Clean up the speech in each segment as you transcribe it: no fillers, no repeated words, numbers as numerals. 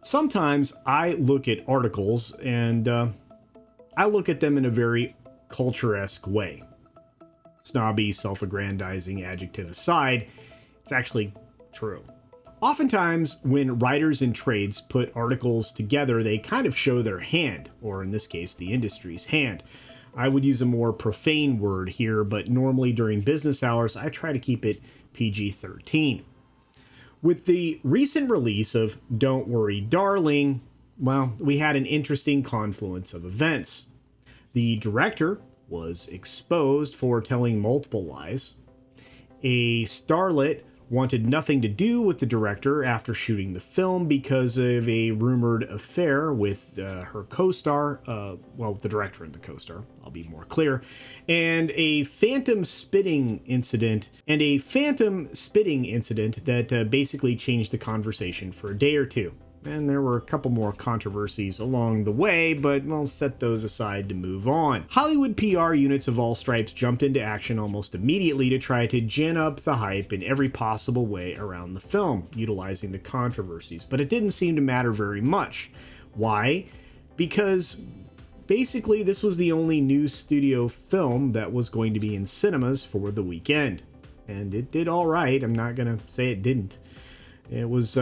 Sometimes I look at articles and I look at them in a very culture-esque way. Snobby, self-aggrandizing adjective aside, it's actually true. Oftentimes, when writers and trades put articles together, they kind of show their hand, or in this case, the industry's hand. I would use a more profane word here, but normally during business hours, I try to keep it PG-13. With the recent release of Don't Worry, Darling, well, we had an interesting confluence of events. The director was exposed for telling multiple lies. A starlet wanted nothing to do with the director after shooting the film because of a rumored affair with her co-star, the director and the co-star, I'll be more clear, and a phantom spitting incident that basically changed the conversation for a day or two. And there were a couple more controversies along the way, but we'll set those aside to move on. Hollywood PR units of all stripes jumped into action almost immediately to try to gin up the hype in every possible way around the film, utilizing the controversies. But it didn't seem to matter very much. Why? Because basically this was the only new studio film that was going to be in cinemas for the weekend. And it did all right. I'm not going to say it didn't. It was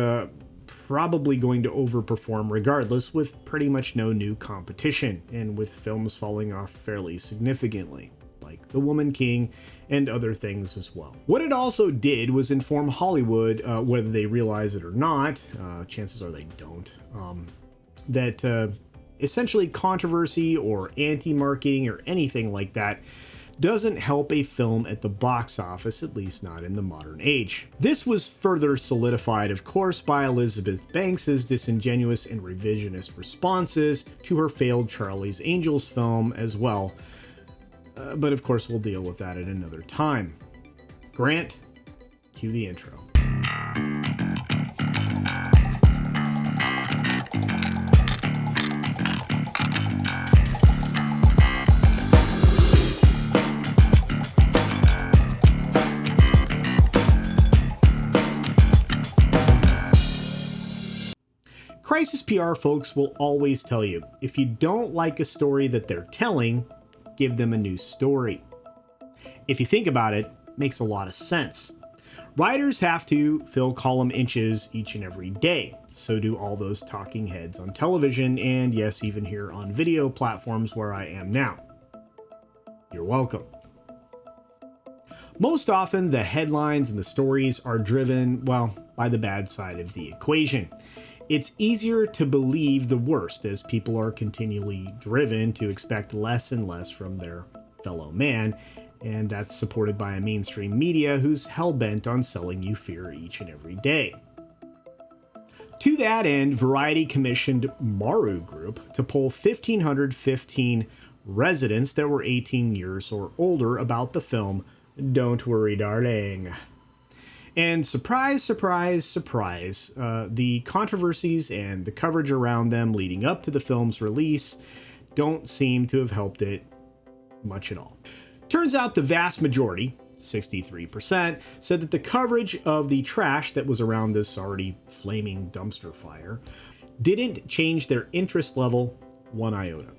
probably going to overperform regardless, with pretty much no new competition, and with films falling off fairly significantly, like The Woman King and other things as well. What it also did was inform Hollywood, whether they realize it or not, chances are they don't, that essentially controversy or anti-marketing or anything like that doesn't help a film at the box office, at least not in the modern age. This was further solidified, of course, by Elizabeth Banks's disingenuous and revisionist responses to her failed Charlie's Angels film as well. But of course, we'll deal with that at another time. Grant, cue the intro. Crisis PR folks will always tell you, if you don't like a story that they're telling, give them a new story. If you think about it, it makes a lot of sense. Writers have to fill column inches each and every day. So do all those talking heads on television, and yes, even here on video platforms where I am now. You're welcome. Most often, the headlines and the stories are driven, well, by the bad side of the equation. It's easier to believe the worst as people are continually driven to expect less and less from their fellow man, and that's supported by a mainstream media who's hell-bent on selling you fear each and every day. To that end, Variety commissioned Maru Group to poll 1,515 residents that were 18 years or older about the film Don't Worry, Darling. And surprise, surprise, surprise, the controversies and the coverage around them leading up to the film's release don't seem to have helped it much at all. Turns out the vast majority, 63%, said that the coverage of the trash that was around this already flaming dumpster fire didn't change their interest level one iota.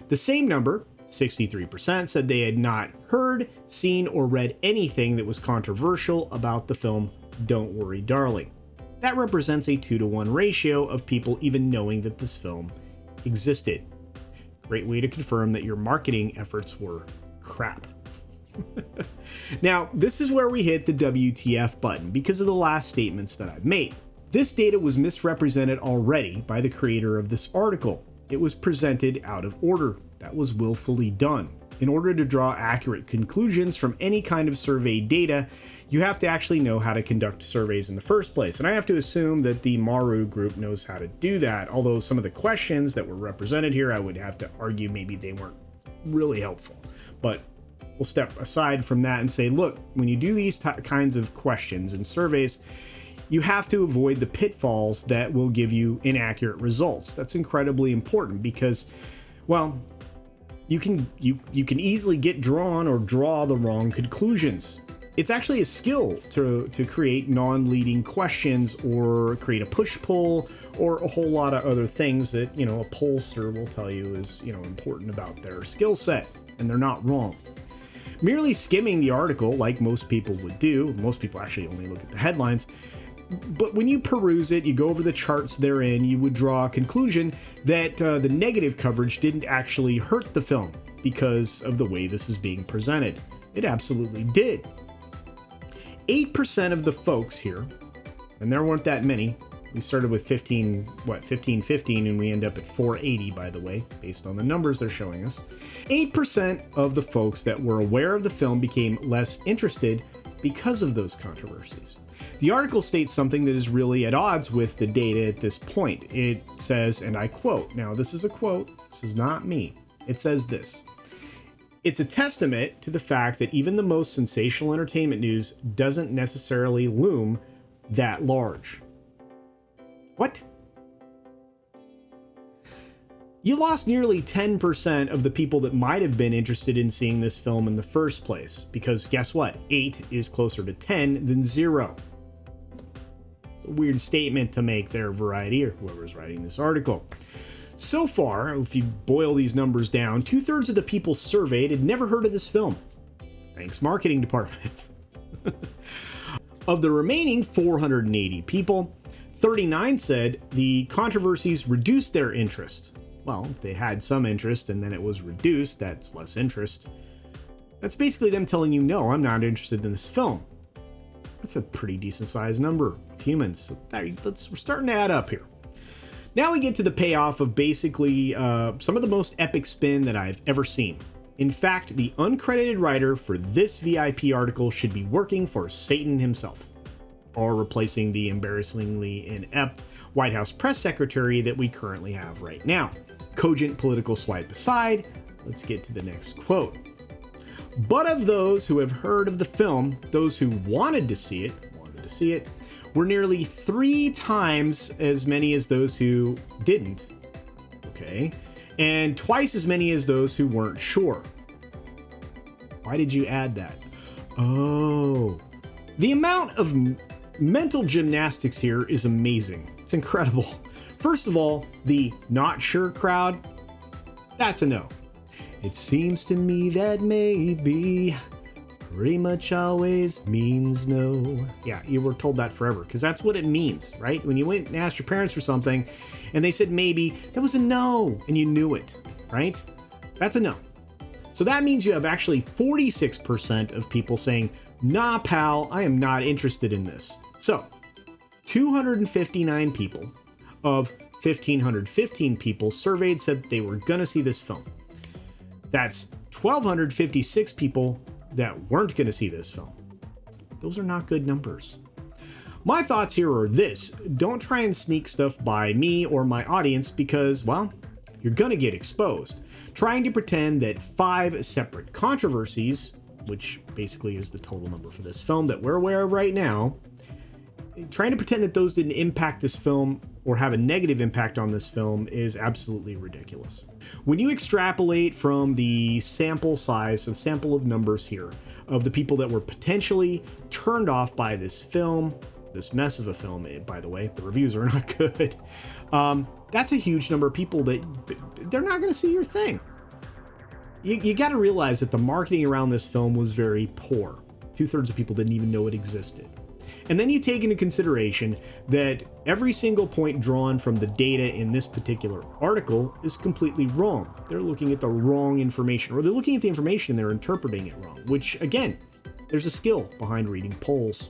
The same number, 63%, said they had not heard, seen, or read anything that was controversial about the film Don't Worry, Darling. That represents a 2-to-1 ratio of people even knowing that this film existed. Great way to confirm that your marketing efforts were crap. Now, this is where we hit the WTF button because of the last statements that I've made. This data was misrepresented already by the creator of this article. It was presented out of order. That was willfully done. In order to draw accurate conclusions from any kind of survey data, you have to actually know how to conduct surveys in the first place. And I have to assume that the Maru group knows how to do that, although some of the questions that were represented here, I would have to argue maybe they weren't really helpful. But we'll step aside from that and say, look, when you do these kinds of questions and surveys, you have to avoid the pitfalls that will give you inaccurate results. That's incredibly important because, well, you can easily get drawn or draw the wrong conclusions. It's actually a skill to create non-leading questions or create a push-pull or a whole lot of other things that, a pollster will tell you is, important about their skill set, and they're not wrong. Merely skimming the article, like most people would do, most people actually only look at the headlines, but when you peruse it, you go over the charts therein, you would draw a conclusion that the negative coverage didn't actually hurt the film because of the way this is being presented. It absolutely did. 8% of the folks here, and there weren't that many. We started with 15, and we end up at 480, by the way, based on the numbers they're showing us. 8% of the folks that were aware of the film became less interested because of those controversies. The article states something that is really at odds with the data at this point. It says, and I quote, now this is a quote, this is not me. It says this: "It's a testament to the fact that even the most sensational entertainment news doesn't necessarily loom that large." What? You lost nearly 10% of the people that might have been interested in seeing this film in the first place, because guess what? 8 is closer to 10 than 0. It's a weird statement to make there, Variety, or whoever's writing this article. So far, if you boil these numbers down, 2/3 of the people surveyed had never heard of this film. Thanks, marketing department. Of the remaining 480 people, 39 said the controversies reduced their interest. Well, if they had some interest and then it was reduced, that's less interest. That's basically them telling you, no, I'm not interested in this film. That's a pretty decent sized number of humans. So we're starting to add up here. Now we get to the payoff of basically some of the most epic spin that I've ever seen. In fact, the uncredited writer for this VIP article should be working for Satan himself, or replacing the embarrassingly inept White House press secretary that we currently have right now. Cogent political swipe aside, let's get to the next quote. "But of those who have heard of the film, those who wanted to see it, were nearly 3 times as many as those who didn't." Okay. "And twice as many as those who weren't sure." Why did you add that? Oh. The amount of mental gymnastics here is amazing. It's incredible. First of all, the not sure crowd, that's a no. "It seems to me that maybe pretty much always means no." Yeah, you were told that forever, because that's what it means, right? When you went and asked your parents for something and they said maybe, that was a no, and you knew it, right? That's a no. So that means you have actually 46% of people saying, "Nah, pal, I am not interested in this." So 259 people of 1,515 people surveyed said they were going to see this film. That's 1,256 people that weren't going to see this film. Those are not good numbers. My thoughts here are this: don't try and sneak stuff by me or my audience, because, well, you're going to get exposed. Trying to pretend that 5 separate controversies, which basically is the total number for this film that we're aware of right now, trying to pretend that those didn't impact this film or have a negative impact on this film is absolutely ridiculous. When you extrapolate from the sample size, the sample of numbers here, of the people that were potentially turned off by this film, this mess of a film, by the way, the reviews are not good, that's a huge number of people that they're not going to see your thing. You got to realize that the marketing around this film was very poor. 2/3 of people didn't even know it existed. And then you take into consideration that every single point drawn from the data in this particular article is completely wrong. They're looking at the wrong information, or they're looking at the information and they're interpreting it wrong, which, again, there's a skill behind reading polls.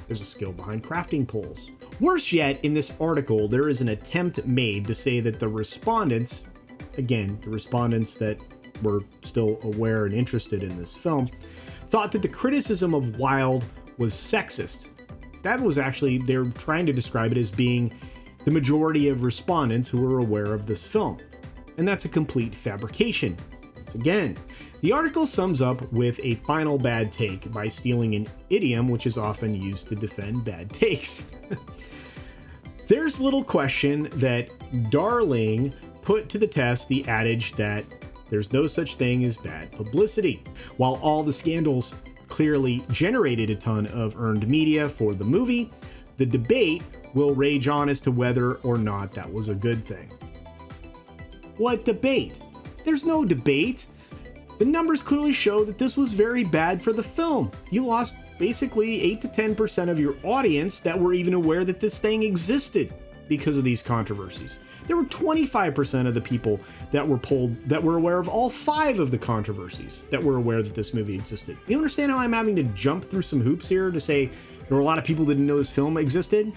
There's a skill behind crafting polls. Worse yet, in this article, there is an attempt made to say that the respondents, again, the respondents that were still aware and interested in this film, thought that the criticism of Wilde was sexist. That was actually, they're trying to describe it as being the majority of respondents who were aware of this film. And that's a complete fabrication. Once again, the article sums up with a final bad take by stealing an idiom which is often used to defend bad takes. There's little question that Darling put to the test the adage that there's no such thing as bad publicity. While all the scandals clearly generated a ton of earned media for the movie. The debate will rage on as to whether or not that was a good thing. What debate? There's no debate. The numbers clearly show that this was very bad for the film. You lost basically 8 to 10% of your audience that were even aware that this thing existed because of these controversies. There were 25% of the people that were polled that were aware of all 5 of the controversies, that were aware that this movie existed. You understand how I'm having to jump through some hoops here to say there were a lot of people that didn't know this film existed?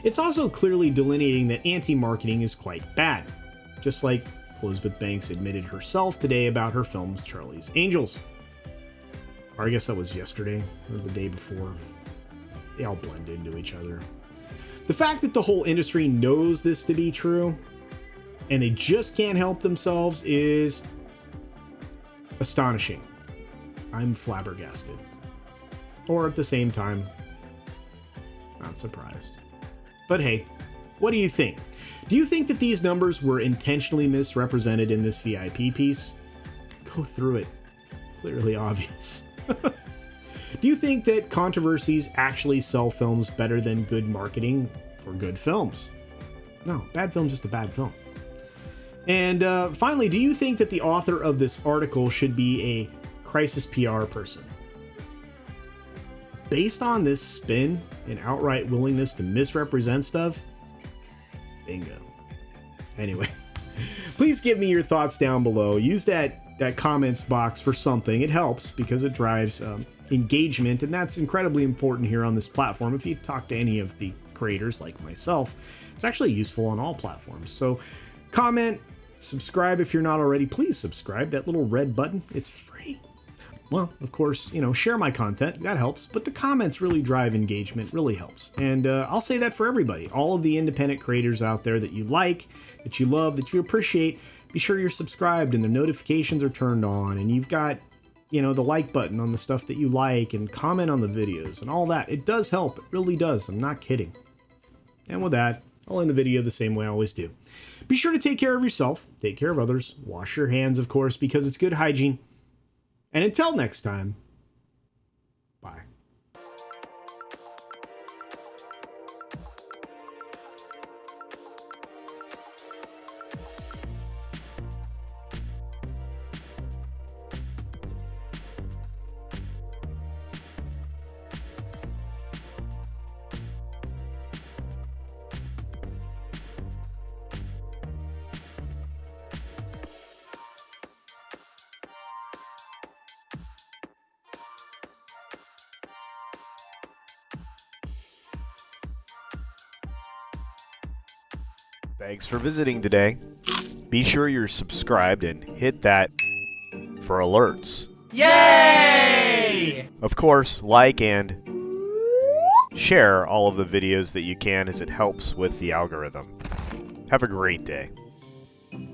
It's also clearly delineating that anti-marketing is quite bad, just like Elizabeth Banks admitted herself today about her film's Charlie's Angels. Or I guess that was yesterday or the day before. They all blend into each other. The fact that the whole industry knows this to be true and they just can't help themselves is astonishing. I'm flabbergasted. Or at the same time, not surprised. But hey, what do you think? Do you think that these numbers were intentionally misrepresented in this VIP piece? Go through it. Clearly obvious. Do you think that controversies actually sell films better than good marketing for good films? No, bad film's just a bad film. And finally, do you think that the author of this article should be a crisis PR person? Based on this spin and outright willingness to misrepresent stuff? Bingo. Anyway, please give me your thoughts down below. Use that comments box for something. It helps because it drives engagement, and that's incredibly important here on this platform. If you talk to any of the creators like myself, it's actually useful on all platforms. So comment, subscribe if you're not already. Please subscribe. That little red button, it's free. Well, of course, share my content. That helps. But the comments really drive engagement, really helps. And I'll say that for everybody. All of the independent creators out there that you like, that you love, that you appreciate, be sure you're subscribed and the notifications are turned on. And you've got, the like button on the stuff that you like and comment on the videos and all that. It does help. It really does. I'm not kidding. And with that, I'll end the video the same way I always do. Be sure to take care of yourself. Take care of others. Wash your hands, of course, because it's good hygiene. And until next time, bye. Thanks for visiting today. Be sure you're subscribed and hit that for alerts. Yay! Of course, like and share all of the videos that you can as it helps with the algorithm. Have a great day.